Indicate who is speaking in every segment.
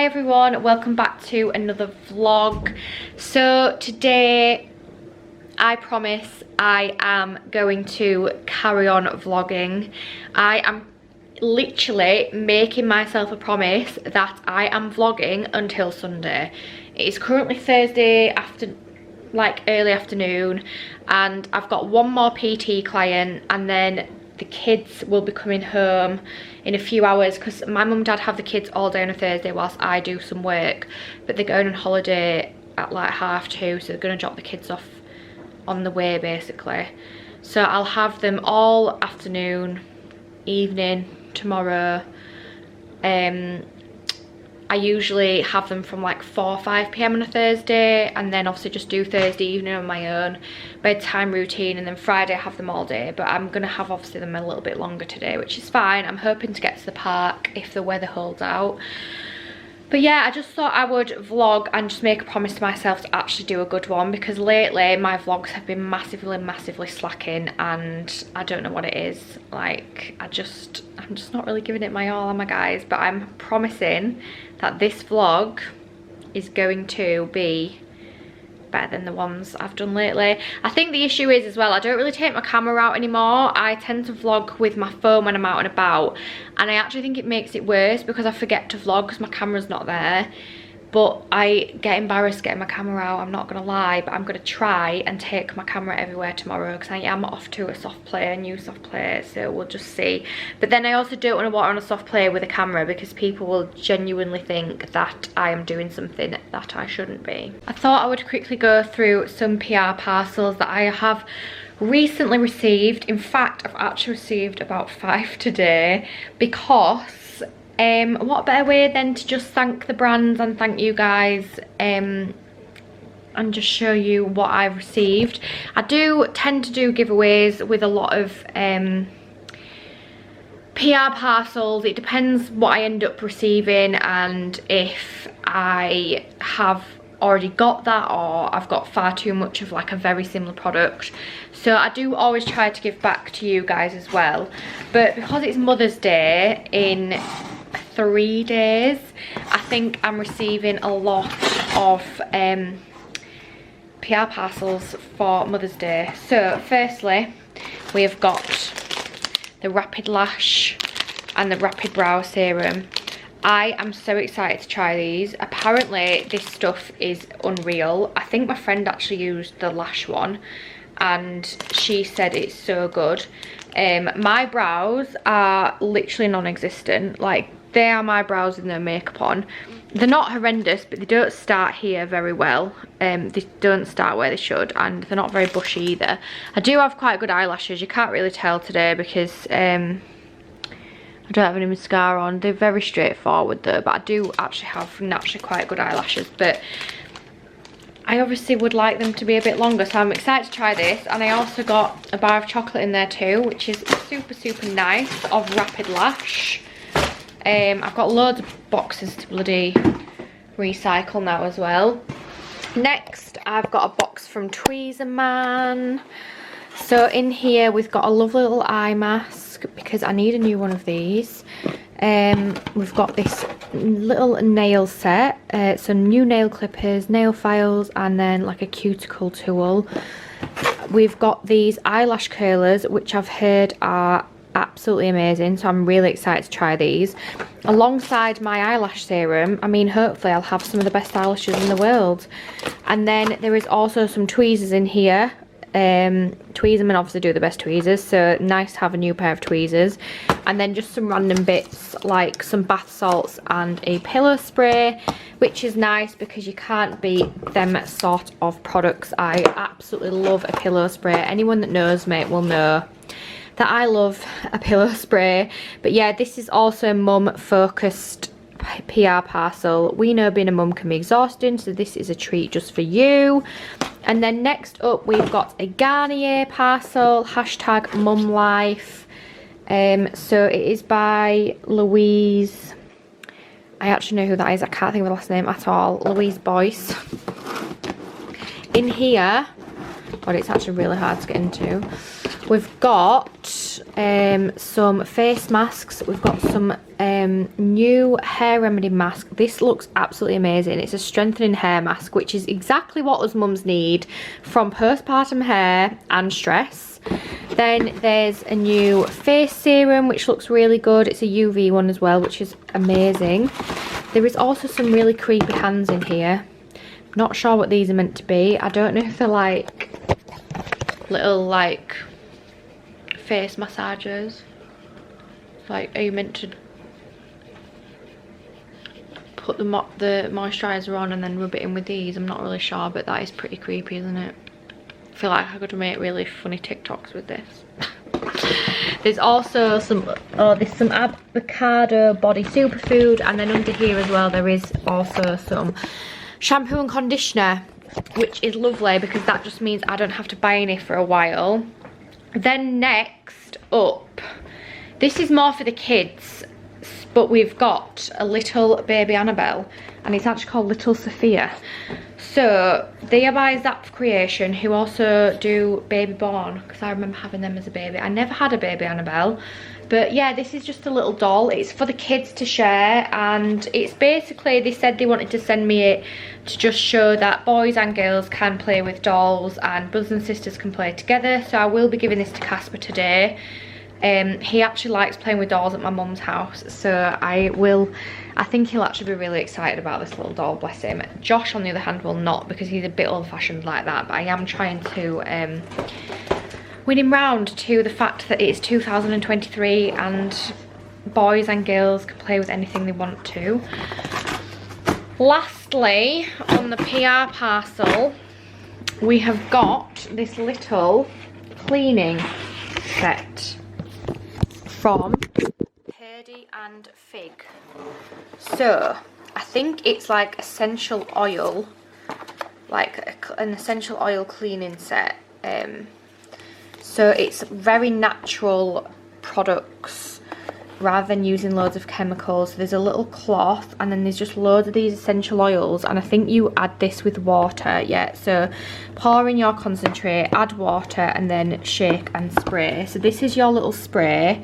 Speaker 1: Hi everyone, welcome back to another vlog. So today I promise I am going to carry on vlogging. I am literally making myself a promise that I am vlogging until Sunday. It is currently Thursday after early afternoon, and I've got one more PT client and then the kids will be coming home in a few hours because my mum and dad have the kids all day on a Thursday whilst I do some work, but they're going on holiday at like 2:30, so they're going to drop the kids off on the way basically. So I'll have them all afternoon, evening tomorrow. I usually have them from like 4 or 5 p.m. on a Thursday, and then obviously just do Thursday evening on my own bedtime routine, and then Friday I have them all day. But I'm gonna have obviously them a little bit longer today, which is fine. I'm hoping to get to the park if the weather holds out. But yeah, I just thought I would vlog and just make a promise to myself to actually do a good one, because lately my vlogs have been massively slacking, and I don't know what it is. Like, I'm just not really giving it my all, am I, guys? But I'm promising that this vlog is going to be better than the ones I've done lately. I think the issue is as well, I don't really take my camera out anymore. I tend to vlog with my phone when I'm out and about, and I actually think it makes it worse because I forget to vlog because my camera's not there. But I get embarrassed getting my camera out, I'm not gonna lie, but I'm gonna try and take my camera everywhere tomorrow because I am off to a soft play, a new soft play, so we'll just see. But then I also don't want to walk on a soft play with a camera because people will genuinely think that I am doing something that I shouldn't be. I thought I would quickly go through some PR parcels that I have recently received. In fact, I've actually received about 5 today because what better way than to just thank the brands and thank you guys, and just show you what I've received. I do tend to do giveaways with a lot of PR parcels. It depends what I end up receiving and if I have already got that or I've got far too much of like a very similar product. So I do always try to give back to you guys as well. But because it's Mother's Day in 3 days, I think I'm receiving a lot of PR parcels for Mother's Day. So firstly, we have got the Rapid Lash and the Rapid Brow Serum. I am so excited to try these. Apparently this stuff is unreal. I think my friend actually used the lash one and she said it's so good. My brows are literally non-existent. Like, they are my brows with no makeup on. They're not horrendous, but they don't start here very well. They don't start where they should, and they're not very bushy either. I do have quite good eyelashes. You can't really tell today because I don't have any mascara on. They're very straightforward though, but I do actually have naturally quite good eyelashes. But I obviously would like them to be a bit longer, so I'm excited to try this. And I also got a bar of chocolate in there too, which is super nice, of Rapid Lash. I've got loads of boxes to bloody recycle now as well. Next, I've got a box from Tweezerman. So in here we've got a lovely little eye mask because I need a new one of these. We've got this little nail set, so new nail clippers, nail files, and then like a cuticle tool. We've got these eyelash curlers, which I've heard are absolutely amazing, so I'm really excited to try these alongside my eyelash serum. I mean, hopefully I'll have some of the best eyelashes in the world. And then there is also some tweezers in here. Tweezerman obviously do the best tweezers, so nice to have a new pair of tweezers. And then just some random bits like some bath salts and a pillow spray, which is nice because you can't beat them sort of products. I absolutely love a pillow spray. Anyone that knows me will know that I love a pillow spray. But yeah, this is also a mum focused PR parcel. We know being a mum can be exhausting, so this is a treat just for you. And then next up we've got a Garnier parcel, hashtag mum life. So it is by Louise. I actually know who that is, I can't think of the last name at all. Louise Boyce. In here, God, it's actually really hard to get into. We've got some face masks. We've got some new hair remedy mask. This looks absolutely amazing. It's a strengthening hair mask, which is exactly what us mums need from postpartum hair and stress. Then there's a new face serum, which looks really good. It's a UV one as well, which is amazing. There is also some really creepy hands in here. Not sure what these are meant to be. I don't know if they're like little like face massagers. Like, are you meant to put the moisturiser on and then rub it in with these? I'm not really sure, but that is pretty creepy, isn't it? I feel like I could make really funny TikToks with this. There's also some, there's some avocado body superfood, and then under here as well there is also some shampoo and conditioner, which is lovely because that just means I don't have to buy any for a while. Then next up, this is more for the kids, but we've got a little baby Annabelle, and it's actually called Little Sophia. So they are by Zap Creation, who also do Baby Born, because I remember having them as a baby. I never had a baby Annabelle, but yeah, this is just a little doll. It's for the kids to share, and it's basically, they said they wanted to send me it to just show that boys and girls can play with dolls and brothers and sisters can play together. So I will be giving this to Casper today. He actually likes playing with dolls at my mum's house, so I think he'll actually be really excited about this little doll, bless him. Josh, on the other hand, will not, because he's a bit old-fashioned like that, but I am trying to win him round to the fact that it's 2023 and boys and girls can play with anything they want to. Lastly, on the PR parcel, we have got this little cleaning set from Purdy and Fig. So I think it's like essential oil, like an essential oil cleaning set. So it's very natural products rather than using loads of chemicals. So there's a little cloth, and then there's just loads of these essential oils, and I think you add this with water. Yeah, so pour in your concentrate, add water, and then shake and spray. So this is your little spray,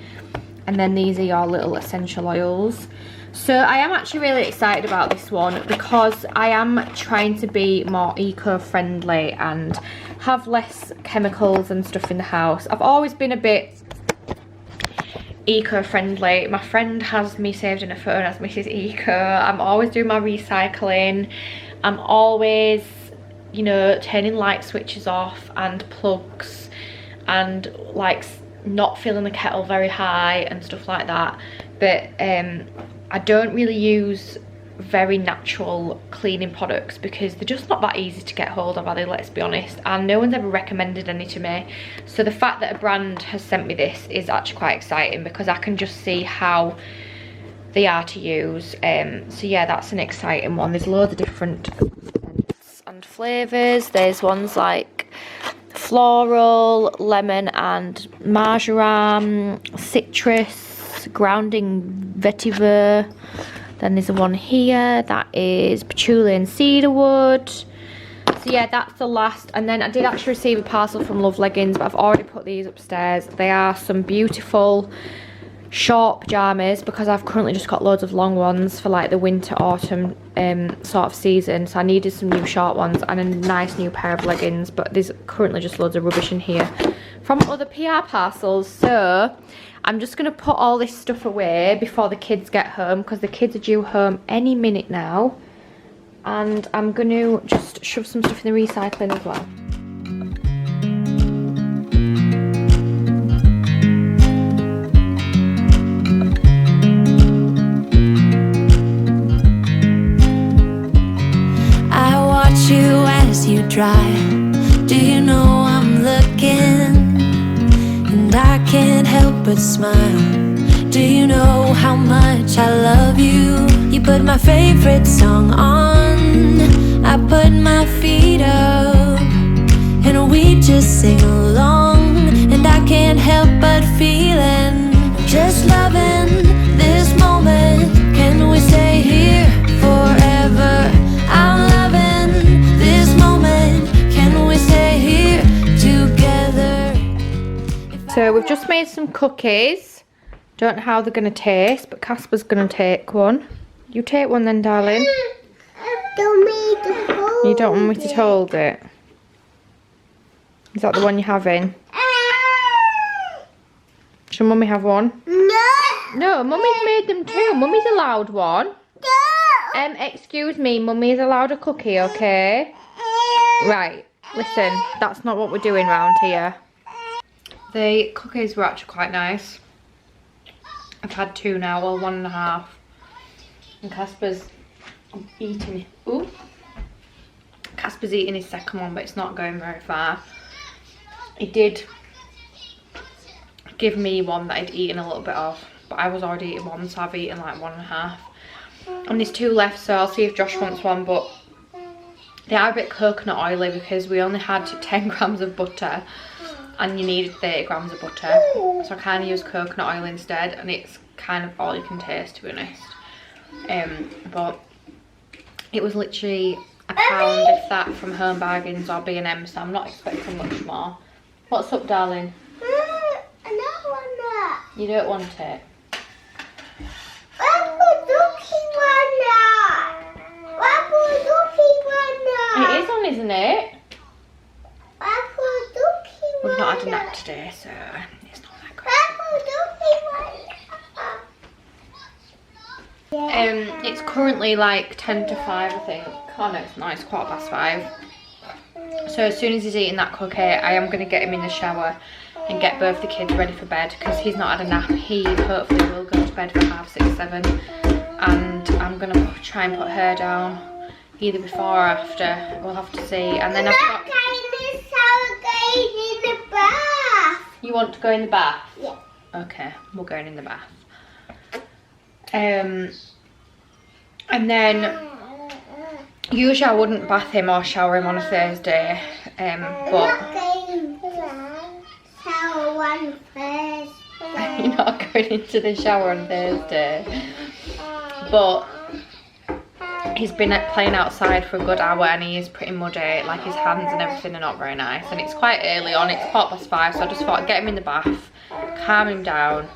Speaker 1: and then these are your little essential oils. So I am actually really excited about this one because I am trying to be more eco-friendly and have less chemicals and stuff in the house. I've always been a bit eco-friendly. My friend has me saved in her phone as Mrs. Eco. I'm always doing my recycling. I'm always, you know, turning light switches off and plugs, and like not filling the kettle very high and stuff like that. But I don't really use very natural cleaning products because they're just not that easy to get hold of, are they? Let's be honest. And no one's ever recommended any to me. So the fact that a brand has sent me this is actually quite exciting because I can just see how they are to use. So yeah, that's an exciting one. There's loads of different scents and flavours. There's ones like floral, lemon and marjoram, citrus, grounding vetiver. Then there's a one here that is patchouli and cedarwood. So yeah, that's the last. And then I did actually receive a parcel from Love Leggings, but I've already put these upstairs. They are some beautiful short pyjamas because I've currently just got loads of long ones for like the winter autumn sort of season. So I needed some new short ones and a nice new pair of leggings, but there's currently just loads of rubbish in here from other PR parcels. So I'm just going to put all this stuff away before the kids get home because the kids are due home any minute now. And I'm going to just shove some stuff in the recycling as well.
Speaker 2: I watch you as you drive. Do you know I'm looking? And I can't help but smile. Do you know how much I love you? You put my favorite song on, I put my feet up, and we just sing along. And I can't help but feeling, just loving this moment. Can we stay here forever? I'm loving this moment. Can we stay here together?
Speaker 1: made some cookies. Don't know how they're going to taste, but Casper's going to take one. You take one then, darling. You don't want me to hold it? Is that the one you're having? Should Mummy have one? No, Mummy's made them too. Mummy's allowed one. Excuse me, Mummy's allowed a cookie, okay? Right, listen, that's not what we're doing round here. The cookies were actually quite nice. I've had 2 now, well 1.5. And Casper's eating, ooh. Casper's eating his second one, but it's not going very far. He did give me one that I'd eaten a little bit of, but I was already eating one, so I've eaten like 1.5. And there's 2 left, so I'll see if Josh wants one, but they are a bit coconut oily because we only had 10 grams of butter and you needed 30 grams of butter. So I kind of used coconut oil instead, and it's kind of all you can taste, to be honest. But it was literally £1, if that, from Home Bargains or B&M, so I'm not expecting much more. What's up, darling? You don't want it? It is on, isn't it? We've not had a nap today, so it's not that great. It's currently like 10 to 5, I think. Oh no, it's not, it's 5:15. So as soon as he's eating that cookie, I am going to get him in the shower and get both the kids ready for bed, because he's not had a nap. He hopefully will go to bed for 6:30, 7, and I'm going to try and put her down either before or after. We'll have to see. And then I've got... You want to go in the bath? Yeah. Okay, we're going in the bath. And then usually I wouldn't bath him or shower him on a Thursday, but you're not going into the shower on Thursday. But he's been playing outside for a good hour and he is pretty muddy, like his hands and everything are not very nice, and it's quite early on, it's 5:15, so I just thought I'd get him in the bath, calm him down,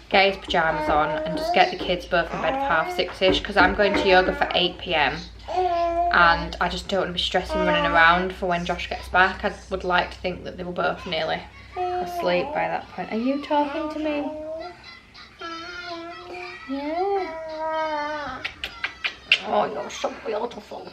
Speaker 1: get his pyjamas on, and just get the kids both in bed for 6:30ish, because I'm going to yoga for 8 PM and I just don't want to be stressing running around for when Josh gets back. I would like to think that they were both nearly asleep by that point. Are you talking to me? Yeah. Oh, you're so beautiful.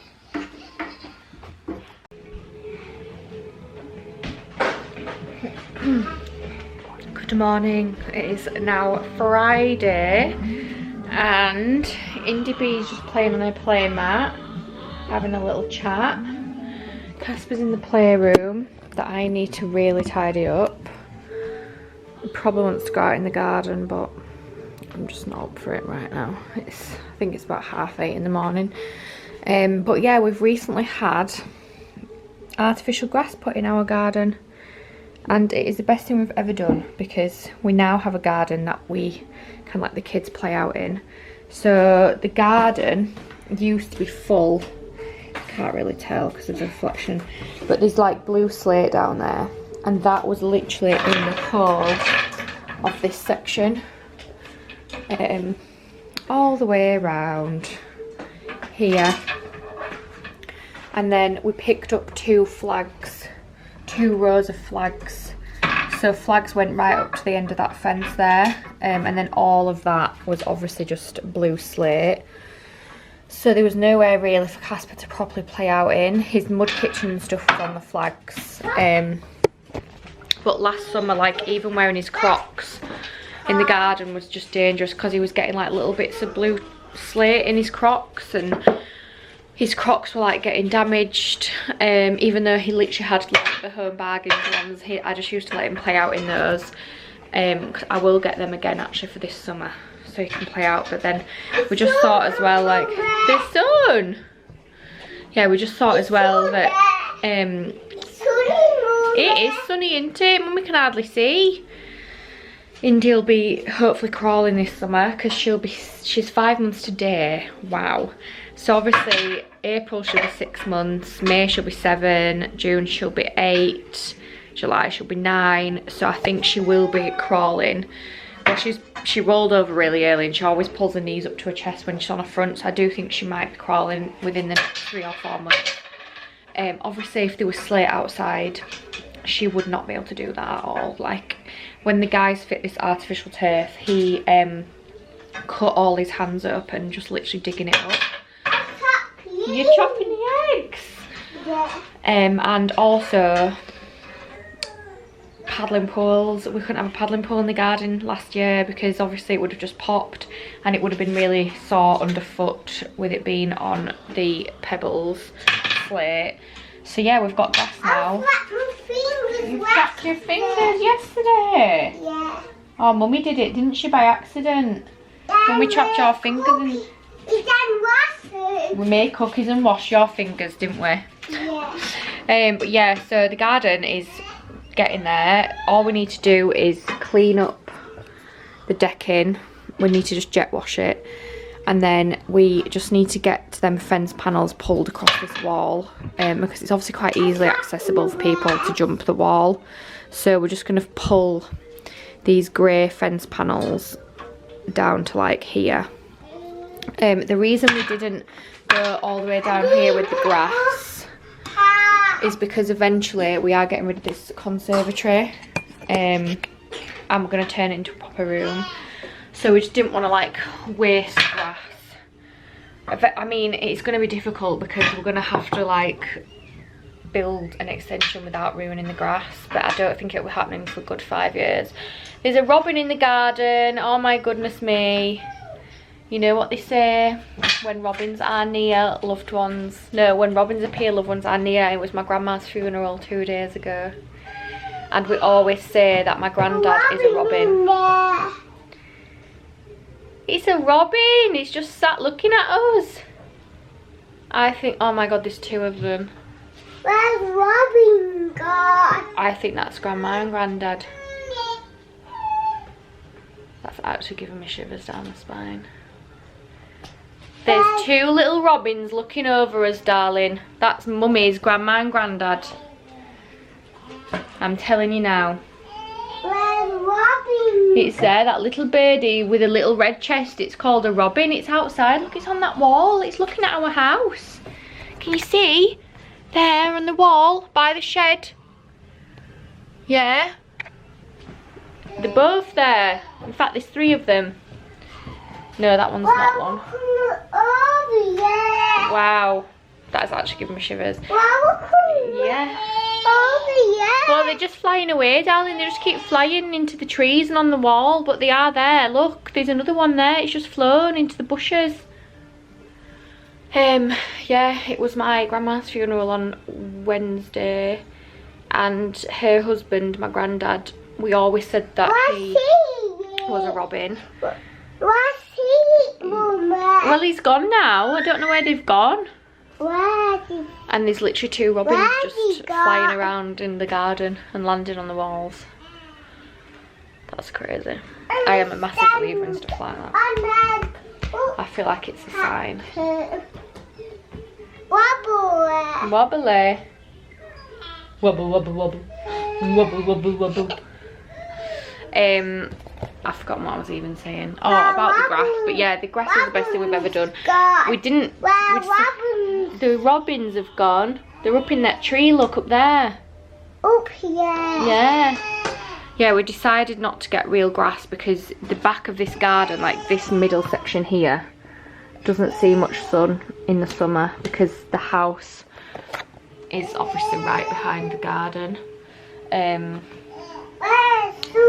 Speaker 1: Good morning. It is now Friday and Indy B's just playing on her play mat, having a little chat. Casper's in the playroom that I need to really tidy up. He probably wants to go out in the garden, but I'm just not up for it right now. I think it's about 8:30 in the morning. But yeah, we've recently had artificial grass put in our garden, and it is the best thing we've ever done, because we now have a garden that we can let the kids play out in. So the garden used to be full, can't really tell because of the reflection, but there's like blue slate down there, and that was literally in the whole of this section. All the way around here, and then we picked up 2 rows of flags, so flags went right up to the end of that fence there, and then all of that was obviously just blue slate, so there was nowhere really for Casper to properly play out in. His mud kitchen and stuff was on the flags, but last summer, like, even wearing his Crocs in the garden was just dangerous, because he was getting like little bits of blue slate in his Crocs, and his Crocs were like getting damaged, even though he literally had like the Home Bargains ones. I just used to let him play out in those. I will get them again actually for this summer, so he can play out. But then we just thought as well, like, the sun, yeah, we just thought as well that it is sunny, isn't it? Mummy can hardly see. Indy will be hopefully crawling this summer, because she's 5 months today. Wow. So obviously April she'll be 6 months, May she'll be 7, June she'll be 8, July she'll be 9, so I think she will be crawling. Well, she rolled over really early and she always pulls her knees up to her chest when she's on her front, so I do think she might be crawling within the next 3 or 4 months. Obviously if there was slate outside, she would not be able to do that at all. Like when the guys fit this artificial turf, he cut all his hands up and just literally digging it up. You're chopping the eggs? Yeah. And also paddling pools. We couldn't have a paddling pool in the garden last year because obviously it would have just popped and it would have been really sore underfoot with it being on the pebbles slate. So yeah, we've got grass now. You slapped your fingers yesterday? Yeah. Oh, Mummy did it, didn't she, by accident? When we chopped your fingers and... We made cookies and washed your fingers, didn't we? Yeah. But yeah, so the garden is getting there. All we need to do is clean up the decking. We need to just jet wash it. And then we just need to get them fence panels pulled across this wall because it's obviously quite easily accessible for people to jump the wall. So we're just going to pull these grey fence panels down to like here. The reason we didn't go all the way down here with the grass is because eventually we are getting rid of this conservatory and we're going to turn it into a proper room. So we just didn't want to like waste grass. I mean, it's going to be difficult because we're going to have to like build an extension without ruining the grass, but I don't think it will be happening for a good 5 years. There's a robin in the garden. Oh my goodness me. You know what they say, when robins are near, loved ones, no, when robins appear, loved ones are near. It was my grandma's funeral 2 days ago, and we always say that my granddad is a robin. It's a robin, it's just sat looking at us. I think, oh my god, there's 2 of them. Where's Robin gone? I think that's grandma and granddad. That's actually giving me shivers down the spine. There's 2 little robins looking over us, darling. That's Mummy's grandma and granddad. I'm telling you now. Where's Robin? It's there, that little birdie with a little red chest. It's called a robin. It's outside. Look, it's on that wall. It's looking at our house. Can you see? There on the wall by the shed. Yeah. They're both there. In fact, there's 3 of them. No, that one's not one. Wow, that's actually giving me shivers. Yeah. Well, they're just flying away, darling. They just keep flying into the trees and on the wall, but they are there. Look, there's another one there. It's just flown into the bushes. Yeah, it was my grandma's funeral on Wednesday, and her husband, my granddad, we always said that he was a robin. Well, he's gone now. I don't know where they've gone. And there's literally 2 robins just flying around in the garden and landing on the walls. That's crazy. I am a massive believer in stuff like that. I feel like it's a sign. Wobbly. Wobbly. Wobble, wobble, wobble. Wobble, wobble, wobble. I've forgotten what I was even saying. Oh, about the grass. But yeah, the grass is the best thing we've ever done. We didn't... The robins have gone. They're up in that tree, look, up there. Up here? Yeah. Yeah, we decided not to get real grass because the back of this garden, like this middle section here, doesn't see much sun in the summer because the house is obviously right behind the garden.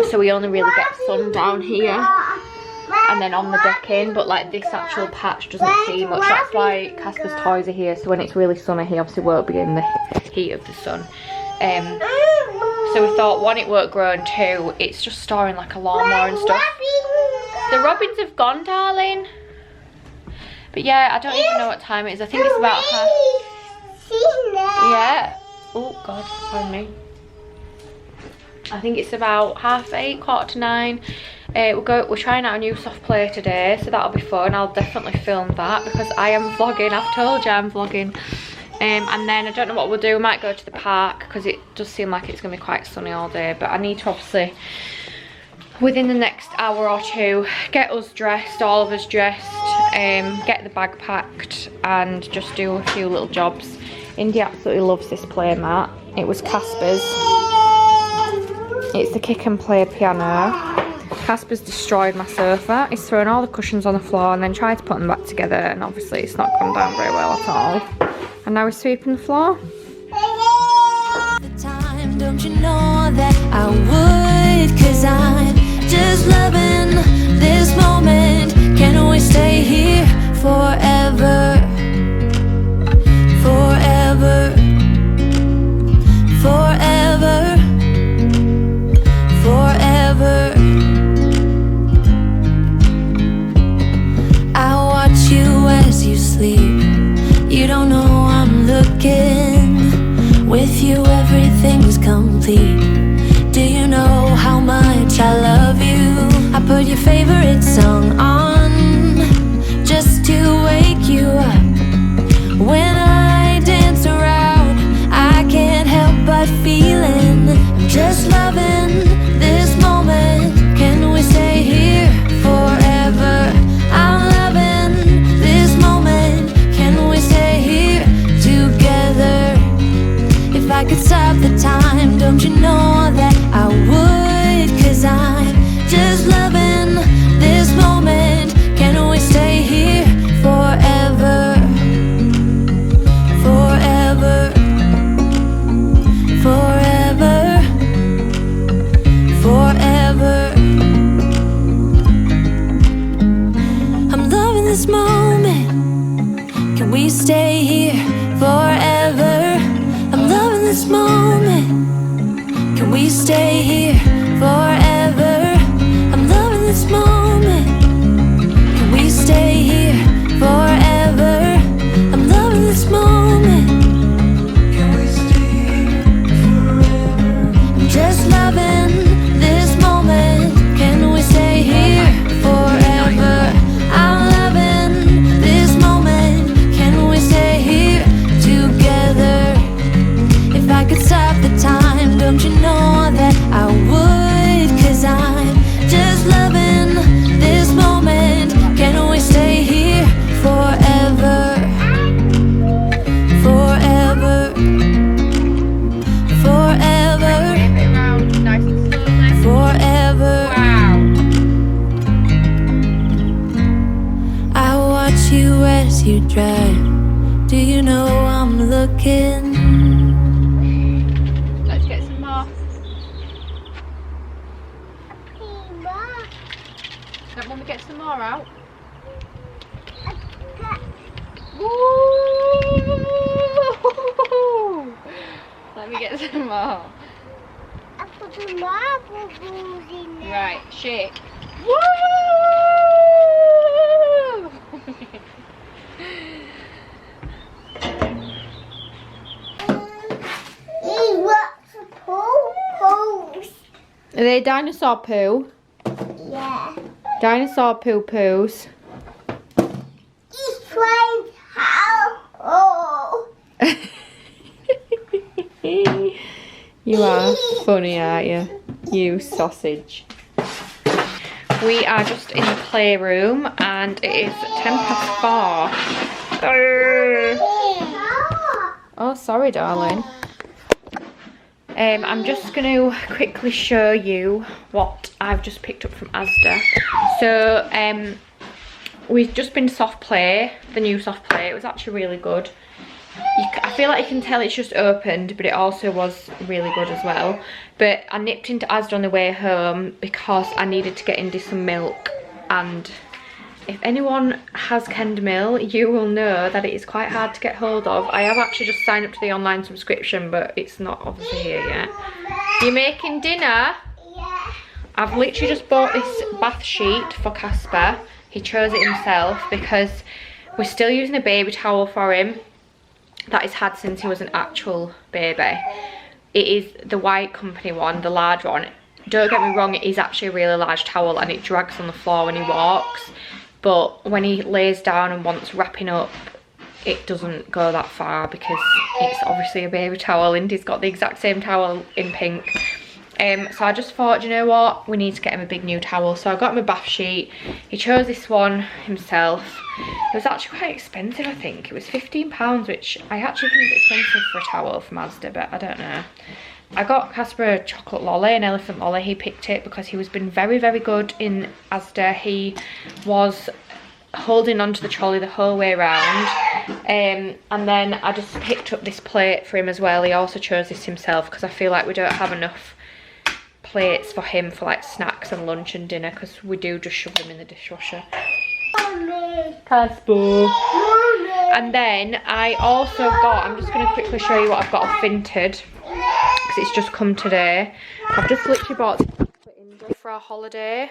Speaker 1: So we only really get sun down here and then on the decking, but like this actual patch doesn't see much. That's why Casper's toys are here, so when it's really sunny he obviously won't be in the heat of the sun. So we thought, 1, it won't grow, and 2, it's just storing like a lawnmower and stuff. The robins have gone, darling. But yeah, I don't even know what time it is. I think it's about half. Yeah. Oh god, pardon me. I think it's about 8:30, 8:45. We're trying out a new soft play today, so that'll be fun. I'll definitely film that because I am vlogging. I've told you I'm vlogging. And then I don't know what we'll do. We might go to the park because does seem like it's going to be quite sunny all day, but I need to obviously, within the next hour or two, get us dressed, all of us dressed, get the bag packed and just do a few little jobs. Indy absolutely loves this play mat. It was Casper's. It's the kick and play piano. Casper's destroyed my sofa. He's thrown all the cushions on the floor and then tried to put them back together, and obviously it's not gone down very well at all. And now we're sweeping the floor.
Speaker 2: The time, don't you know that I would? 'Cause I'm just loving this moment. Can we stay here forever? Forever. Forever. Forever. I watch you as you sleep. You don't know I'm looking. With you everything's complete. Do you know how much I love you? I put your favorite song on just to wake you up. When I dance around, I can't help but feeling I'm just loving this moment. Can we stay here forever? I'm loving this moment. Can we stay here together? If I could stop the time, don't you know that I would? 'Cause I'm just loving this moment. Can we stay here forever? Forever. Forever. Forever. I'm loving this moment. Can we stay here forever? I'm loving this moment. Can we stay here forever? I'm loving this moment. Can we stay here forever? I'm loving this moment. Can we stay here forever? I'm just loving this moment. Can we stay here forever? I'm loving this moment. Can we stay here together? If I could stop the time, don't you know that I would? 'Cause I'm just loving this moment. Can we stay here forever? Forever. Forever. Forever. I watch you as you drive. Do you know I'm looking?
Speaker 1: Let's get some more. Don't want me to get some more out? Woo! Let me get some more.
Speaker 3: I put the marble balls in there.
Speaker 1: Right, shake. Woo!
Speaker 3: He wants a post.
Speaker 1: Are they dinosaur poo?
Speaker 3: Yeah.
Speaker 1: Dinosaur poo poos.
Speaker 3: He's trying how? Oh.
Speaker 1: You are funny, aren't you? You sausage. We are just in the playroom and it is 4:10. Oh, sorry, darling. I'm just going to quickly show you what I've just picked up from Asda. So, we've just been soft play, the new soft play. It was actually really good. I feel like you can tell it's just opened, but it also was really good as well. But I nipped into Asda on the way home because I needed to get Indy some milk, and if anyone has Kendmill, you will know that it is quite hard to get hold of. I have actually just signed up to the online subscription, but it's not obviously here yet. You're making dinner?
Speaker 3: Yeah.
Speaker 1: I've literally just bought this bath sheet for Casper. He chose it himself because we're still using a baby towel for him that he's had since he was an actual baby. It is the White Company one, the large one. Don't get me wrong, it is actually a really large towel and it drags on the floor when he walks. But when he lays down and wants wrapping up, it doesn't go that far because it's obviously a baby towel. Indy's got the exact same towel in pink. So I just thought, you know what, we need to get him a big new towel. So I got him a bath sheet. He chose this one himself. It was actually quite expensive, I think. It was £15, which I actually think is expensive for a towel from Asda, but I don't know. I got Casper a chocolate lolly, an elephant lolly. He picked it because he was been very, very good in Asda. He was holding onto the trolley the whole way around. And then I just picked up this plate for him as well. He also chose this himself because I feel like we don't have enough plates for him for like snacks and lunch and dinner, because we do just shove them in the dishwasher. Casper. And then I also got, I'm just going to quickly show you what I've got off Vinted, because it's just come today. I've just literally bought this for our holiday.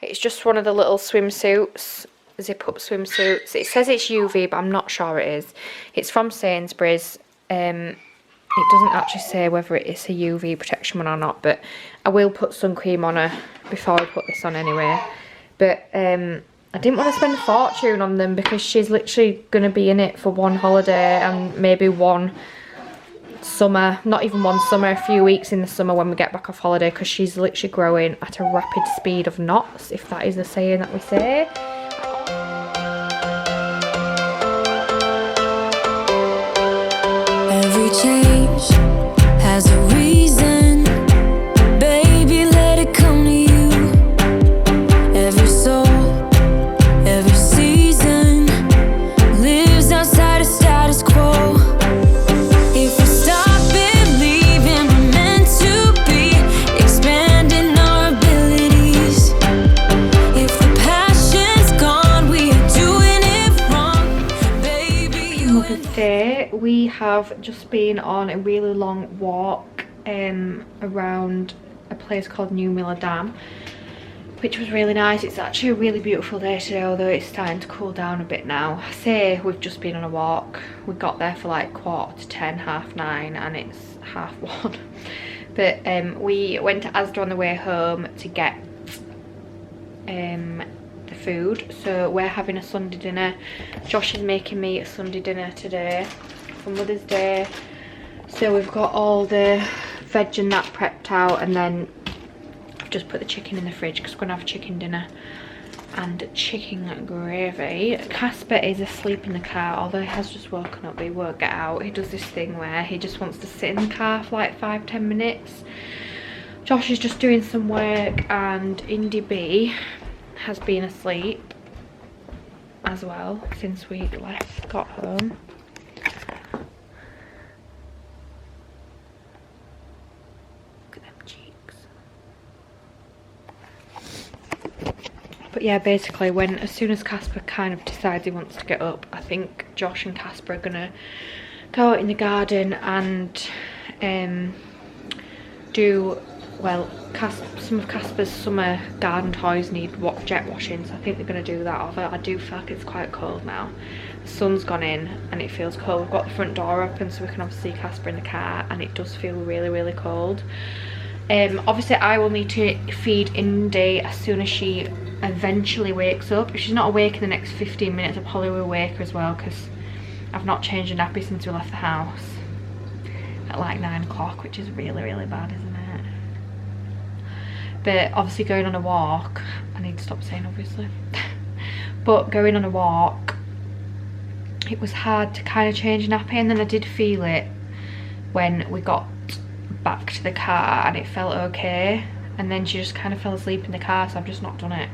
Speaker 1: It's just one of the little swimsuits, zip up swimsuits. It says it's UV, but I'm not sure it is. It's from Sainsbury's. It doesn't actually say whether it's a UV protection one or not, but I will put sun cream on her before I put this on anyway. But I didn't want to spend a fortune on them because she's literally going to be in it for one holiday and maybe one summer, not even one summer, a few weeks in the summer when we get back off holiday, because she's literally growing at a rapid speed of knots, if that is the saying that we say.
Speaker 2: Every change has a reason, baby, let it come to you. Every soul, every season lives outside of status quo. If we stop believing we're meant to be, expanding our abilities. If the passion's gone, we are doing it wrong, baby. You
Speaker 1: Mother's Day, we have just been on a really long walk around a place called New Miller Dam, which was really nice. It's actually a really beautiful day today, although it's starting to cool down a bit now. I say we've just been on a walk. We got there for like 10:15, 9:30, and it's 1:30. But we went to Asda on the way home to get the food. So we're having a Sunday dinner. Josh is making me a Sunday dinner today for Mother's Day. So we've got all the veg and that prepped out, and then I've just put the chicken in the fridge because we're gonna have chicken dinner and chicken gravy. Casper is asleep in the car, although he has just woken up, but he won't get out. He does this thing where he just wants to sit in the car for like 5-10 minutes. Josh is just doing some work, and Indy B has been asleep as well since we got home. Look at them cheeks. But yeah, basically as soon as Casper kind of decides he wants to get up, I think Josh and Casper are gonna go out in the garden and do, well, some of Casper's summer garden toys need jet washing, so I think they're going to do that. Although I do feel like it's quite cold now. The sun's gone in and it feels cold. We've got the front door open so we can obviously see Casper in the car, and it does feel really, really cold. Obviously I will need to feed Indy as soon as she eventually wakes up. If she's not awake in the next 15 minutes, I probably will wake her as well, because I've not changed a nappy since we left the house at like 9 o'clock, which is really, really bad, isn't it? But obviously going on a walk, I need to stop saying obviously, but going on a walk, it was hard to kind of change a nappy, and then I did feel it when we got back to the car and it felt okay, and then she just kind of fell asleep in the car, so I've just not done it.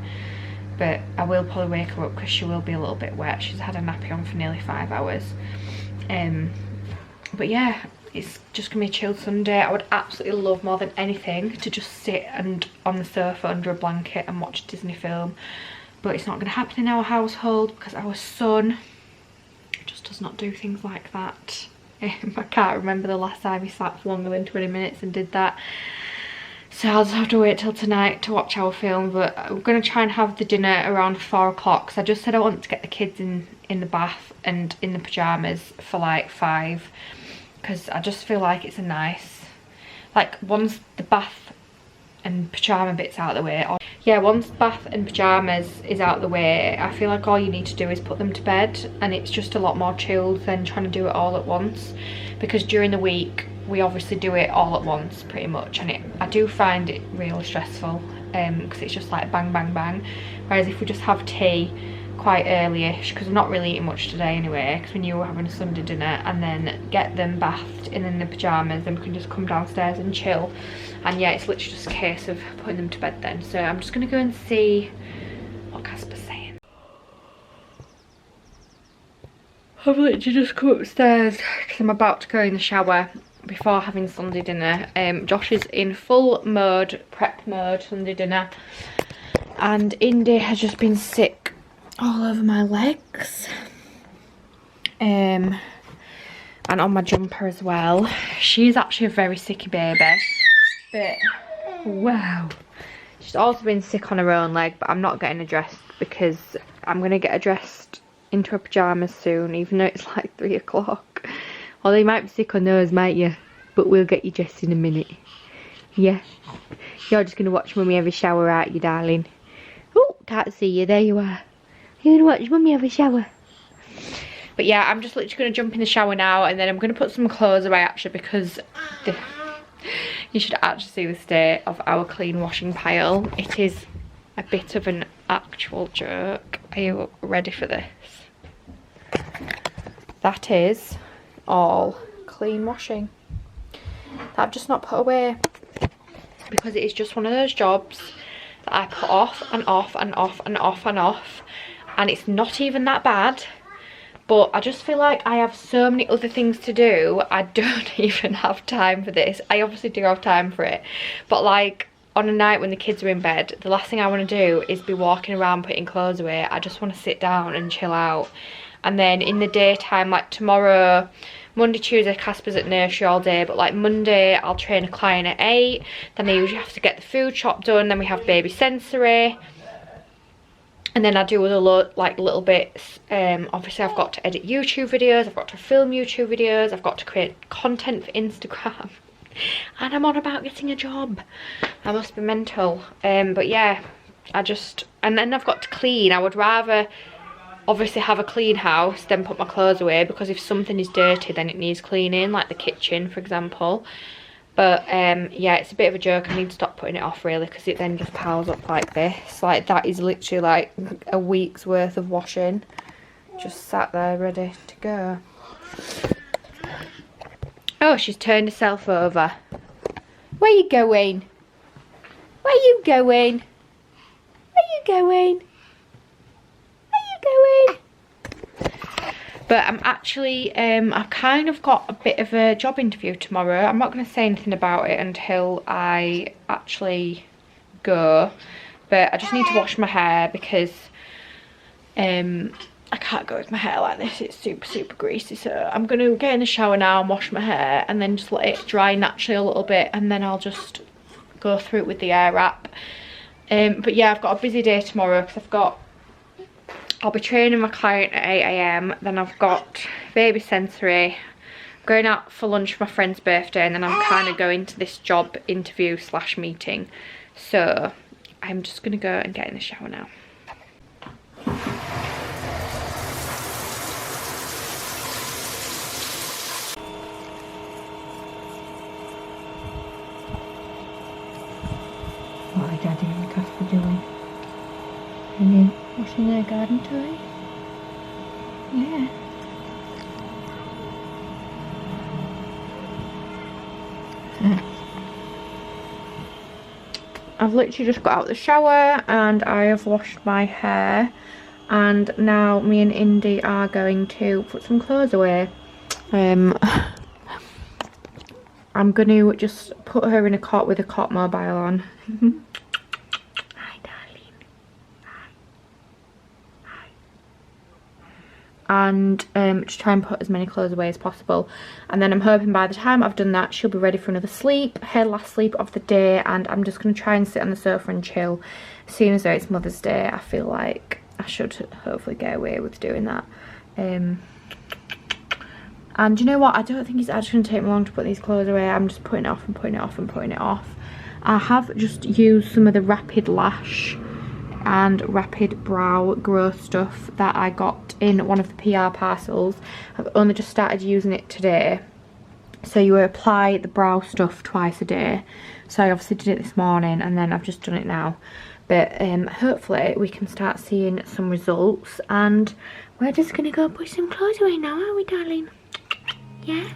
Speaker 1: But I will probably wake her up because she will be a little bit wet. She's had a nappy on for nearly 5 hours. But yeah, it's just gonna be a chilled Sunday. I would absolutely love more than anything to just sit and on the sofa under a blanket and watch a Disney film, but it's not gonna happen in our household because our son just does not do things like that. I can't remember the last time he sat for longer than 20 minutes and did that, so I'll just have to wait till tonight to watch our film. But we're gonna try and have the dinner around 4 o'clock, because I just said I want to get the kids in the bath and in the pyjamas for like 5, because I just feel like it's a nice, like, once the bath and pyjama bits out of the way, or yeah, once bath and pyjamas is out of the way, I feel like all you need to do is put them to bed, and it's just a lot more chilled than trying to do it all at once, because during the week we obviously do it all at once pretty much, and I do find it really stressful because it's just like bang bang bang, whereas if we just have tea quite early-ish, because we're not really eating much today anyway, because we knew we were having a Sunday dinner, and then get them bathed and in the pyjamas, then we can just come downstairs and chill. And yeah, it's literally just a case of putting them to bed then. So I'm just gonna go and see what Casper's saying. I've literally just come upstairs because I'm about to go in the shower before having Sunday dinner. Josh is in full mode, prep mode, Sunday dinner, and Indy has just been sick all over my legs and on my jumper as well. She's actually a very sicky baby, but wow, she's also been sick on her own leg, but I'm not getting her dressed because I'm gonna get her dressed into her pajamas soon, even though it's like 3 o'clock. Well, you might be sick on those, might you? But we'll get you dressed in a minute. Yeah, you're just gonna watch mummy have a shower, aren't you, darling? Oh, can't see you, there you are. You're gonna watch mummy have a shower. But yeah, I'm just literally gonna jump in the shower now, and then I'm gonna put some clothes away actually, because you should actually see the state of our clean washing pile. It is a bit of an actual joke. Are you ready for this? That is all clean washing that I've just not put away, because it is just one of those jobs that I put off and off and off and off and off, and it's not even that bad, but I just feel like I have so many other things to do. I don't even have time for this. I obviously do have time for it, but like on a night when the kids are in bed, the last thing I want to do is be walking around putting clothes away. I just want to sit down and chill out. And then in the daytime, like tomorrow, Monday, Tuesday, Casper's at nursery all day, but like Monday I'll train a client at 8, then I usually have to get the food shop done, then we have baby sensory, and then I do other little bits. Obviously I've got to edit YouTube videos, I've got to film YouTube videos, I've got to create content for Instagram, and I'm on about getting a job. I must be mental. But yeah, and then I've got to clean. I would rather obviously have a clean house than put my clothes away, because if something is dirty then it needs cleaning, like the kitchen for example. But yeah, it's a bit of a joke. I need to stop putting it off really, because it then just piles up like this. Like that is literally like a week's worth of washing just sat there ready to go. Oh, she's turned herself over. Where you going? Where you going? Where you going? Going? But I'm actually I've kind of got a bit of a job interview tomorrow. I'm not going to say anything about it until I actually go, but I just need to wash my hair because I can't go with my hair like this. It's super greasy, so I'm going to get in the shower now and wash my hair and then just let it dry naturally a little bit, and then I'll just go through it with the air wrap. But yeah, I've got a busy day tomorrow because I'll be training my client at 8 AM, then I've got baby sensory, going out for lunch for my friend's birthday, and then I'm kind of going to this job interview / meeting. So I'm just going to go and get in the shower now. What are Daddy and Casper doing? And then washing their garden toy? Yeah. I've literally just got out of the shower and I have washed my hair, and now me and Indy are going to put some clothes away. I'm going to just put her in a cot with a cot mobile on. Hi darling. Hi. And just try and put as many clothes away as possible, and then I'm hoping by the time I've done that she'll be ready for another sleep, her last sleep of the day, and I'm just going to try and sit on the sofa and chill. Seeing as though it's Mother's Day, I feel like I should hopefully get away with doing that. And you know what, I don't think it's actually going to take me long to put these clothes away. I'm just putting it off and putting it off and putting it off, I have just used some of the Rapid Lash and Rapid Brow Growth stuff that I got in one of the PR parcels. I've only just started using it today. So you apply the brow stuff twice a day. So I obviously did it this morning and then I've just done it now. But hopefully we can start seeing some results, and we're just gonna go put some clothes away now, aren't we, darling? Yeah?